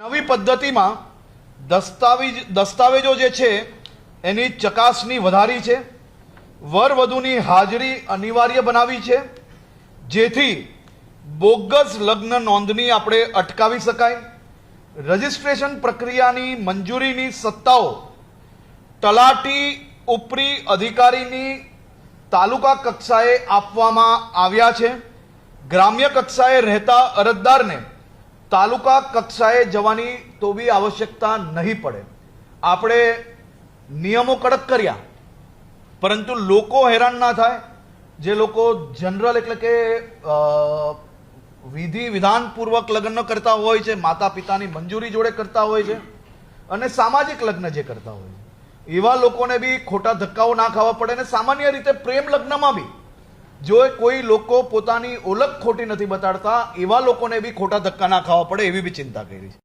નવી પદ્ધતિમાં દસ્તાવેજો જે છે એની ચકાસણી વધારી છે, વર વધુની હાજરી અનિવાર્ય બનાવી છે, જેથી બોગસ લગ્ન નોંધણી આપણે અટકાવી શકાય। રજિસ્ટ્રેશન પ્રક્રિયાની મંજૂરીની સત્તાઓ તલાટી ઉપરી અધિકારીની તાલુકા કક્ષાએ આપવામાં આવ્યા છે। ગ્રામ્ય કક્ષાએ રહેતા અરજદારને તાલુકા કક્ષાએ જવાની તો બી આવશ્યકતા નહીં પડે। આપણે નિયમો કડક કર્યા, પરંતુ લોકો હેરાન ના થાય। જે લોકો જનરલ એટલે કે વિધિ વિધાનપૂર્વક લગ્ન કરતા હોય છે, માતા પિતાની મંજૂરી જોડે કરતા હોય છે, અને સામાજિક લગ્ન જે કરતા હોય છે, એવા લોકોને બી ખોટા ધક્કાઓ ના ખાવા પડે। અને સામાન્ય રીતે પ્રેમ લગ્નમાં બી જો કોઈ લોકો પોતાની ઓળખ ખોટી નથી બતાડતા, એવા લોકોને બી ખોટા ધક્કા ના ખાવા પડે, એવી બી ચિંતા કરી છે।